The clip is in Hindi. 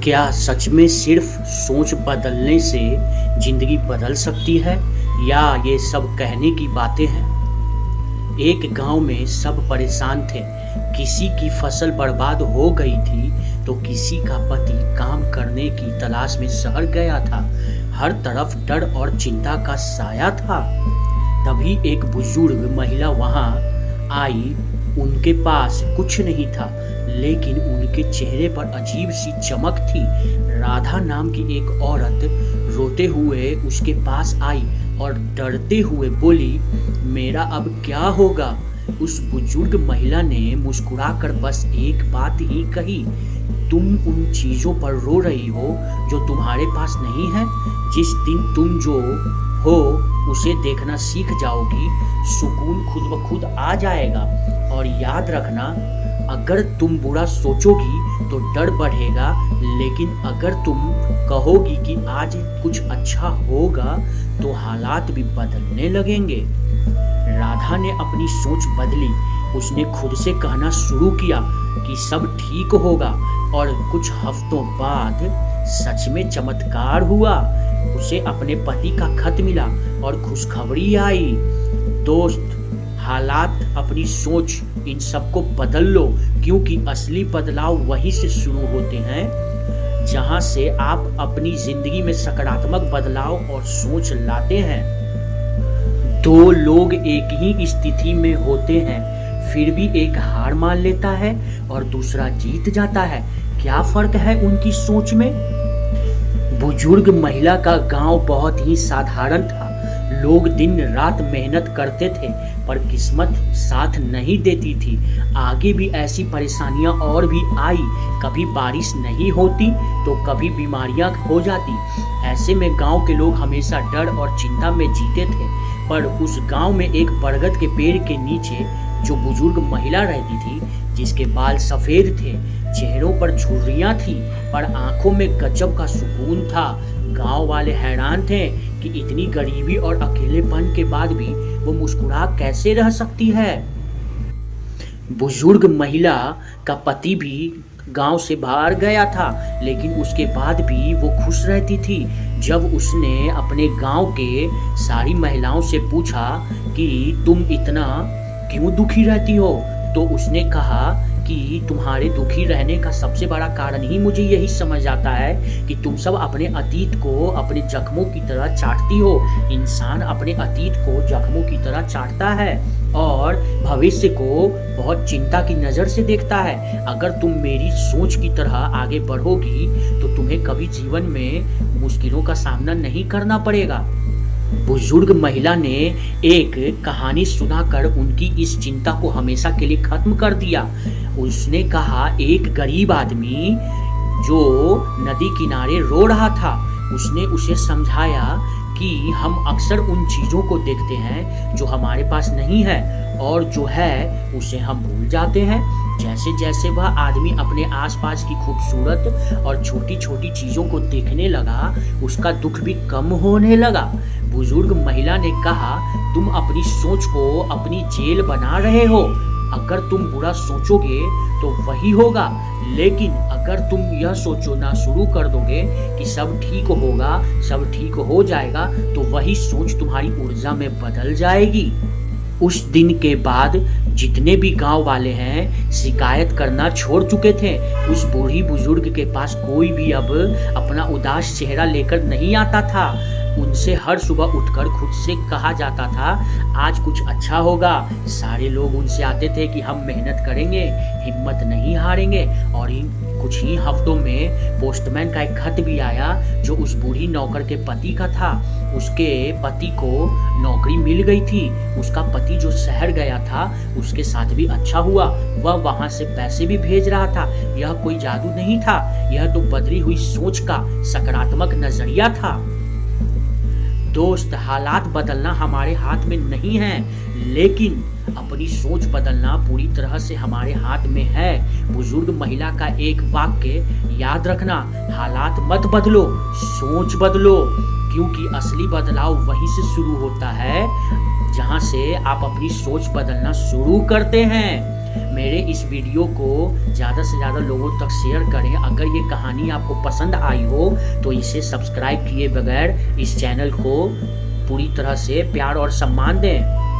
क्या सच में सिर्फ सोच बदलने से जिंदगी बदल सकती है या ये सब कहने की बातें हैं। एक गांव में सब परेशान थे। किसी की फसल बर्बाद हो गई थी तो किसी का पति काम करने की तलाश में शहर गया था। हर तरफ डर और चिंता का साया था। तभी एक बुजुर्ग महिला वहां आई। उनके पास कुछ नहीं था, लेकिन उनके चेहरे पर अजीब सी चमक थी। राधा नाम की एक औरत रोते हुए उसके पास आई और डरते हुए बोली, मेरा अब क्या होगा। उस बुजुर्ग महिला ने मुस्कुराकर बस एक बात ही कही, तुम उन चीजों पर रो रही हो जो तुम्हारे पास नहीं है। जिस दिन तुम जो हो उसे देखना सीख जाओगी, सुकून खुद ब खुद आ जाएगा। और याद रखना, अगर तुम बुरा सोचोगी तो डर बढ़ेगा, लेकिन अगर तुम कहोगी कि आज कुछ अच्छा होगा तो हालात भी बदलने लगेंगे। राधा ने अपनी सोच बदली। उसने खुद से कहना शुरू किया कि सब ठीक होगा, और कुछ हफ्तों बाद सच में चमत्कार हुआ। उसे अपने पति का खत मिला और खुशखबरी आई। दोस्त, हालात, अपनी सोच, इन सबको बदल लो, क्योंकि असली बदलाव वहीं से शुरू होते हैं जहां से आप अपनी जिंदगी में सकारात्मक बदलाव और सोच लाते हैं। दो लोग एक ही स्थिति में होते हैं, फिर भी एक हार मान लेता है और दूसरा जीत जाता है। क्या फर्क है उनकी सोच में? बुजुर्ग महिला का गांव बहुत ही साधारण था। लोग दिन रात मेहनत करते थे, पर किस्मत साथ नहीं देती थी। आगे भी ऐसी परेशानियां और भी आई। कभी बारिश नहीं होती तो कभी बीमारियां हो जाती। ऐसे में गांव के लोग हमेशा डर और चिंता में जीते थे। पर उस गांव में एक बरगद के पेड़ के नीचे जो बुजुर्ग महिला रहती थी, जिसके बाल सफेद थे, चेहरों पर झुर्रियां थी, पर आंखों में गजब का सुकून था। गांव वाले हैरान थे कि इतनी गरीबी और अकेलेपन के बाद भी वो मुस्कुरा कैसे रह सकती है। बुजुर्ग महिला का पति भी गांव से बाहर गया था, लेकिन उसके बाद भी वो खुश रहती थी। जब उसने अपने गांव के सारी महिलाओं से पूछा कि तुम इतना क्यों दुखी रहती हो, तो उसने कहा कि तुम्हारे दुखी रहने का सबसे बड़ा कारण ही मुझे यही समझ आता है कि तुम सब अपने अतीत को अपने जख्मों की तरह चाटती हो। इंसान अपने अतीत को जख्मों की तरह चाटता है और भविष्य को बहुत चिंता की नज़र से देखता है। अगर तुम मेरी सोच की तरह आगे बढ़ोगी तो तुम्हें कभी जीवन में मुश्किलों का सामना नहीं करना पड़ेगा। बुजुर्ग महिला ने एक कहानी सुनाकर उनकी इस चिंता को हमेशा के लिए खत्म कर दिया। उसने कहा, एक गरीब आदमी जो नदी किनारे रो रहा था, उसने उसे समझाया कि हम अक्सर उन चीज़ों को देखते हैं जो हमारे पास नहीं है, और जो है उसे हम भूल जाते हैं। जैसे जैसे वह आदमी अपने आसपास की खूबसूरत और छोटी छोटी चीज़ों को देखने लगा, उसका दुख भी कम होने लगा। बुजुर्ग महिला ने कहा, तुम अपनी सोच को अपनी जेल बना रहे हो। अगर तुम बुरा सोचोगे तो वही होगा, लेकिन अगर तुम यह सोचना शुरू कर दोगे कि सब ठीक होगा, सब ठीक हो जाएगा, तो वही सोच तुम्हारी ऊर्जा में बदल जाएगी। उस दिन के बाद जितने भी गांव वाले हैं शिकायत करना छोड़ चुके थे। उस बूढ़ी बुजुर्ग के पास कोई भी अब अपना उदास चेहरा लेकर नहीं आता था। उनसे हर सुबह उठकर खुद से कहा जाता था, आज कुछ अच्छा होगा। सारे लोग उनसे आते थे कि हम मेहनत करेंगे, हिम्मत नहीं हारेंगे। और इन कुछ ही हफ्तों में पोस्टमैन का एक खत भी आया जो उस बूढ़ी नौकर के पति का था। उसके पति को नौकरी मिल गई थी। उसका पति जो शहर गया था उसके साथ भी अच्छा हुआ। वह वहां से पैसे भी भेज रहा था। यह कोई जादू नहीं था, यह तो बदली हुई सोच का सकारात्मक नजरिया था। दोस्त, हालात बदलना हमारे हाथ में नहीं है, लेकिन अपनी सोच बदलना पूरी तरह से हमारे हाथ में है। बुजुर्ग महिला का एक वाक्य याद रखना, हालात मत बदलो, सोच बदलो, क्योंकि असली बदलाव वहीं से शुरू होता है जहां से आप अपनी सोच बदलना शुरू करते हैं। मेरे इस वीडियो को ज़्यादा से ज़्यादा लोगों तक शेयर करें। अगर ये कहानी आपको पसंद आई हो तो इसे सब्सक्राइब किए बगैर इस चैनल को पूरी तरह से प्यार और सम्मान दें।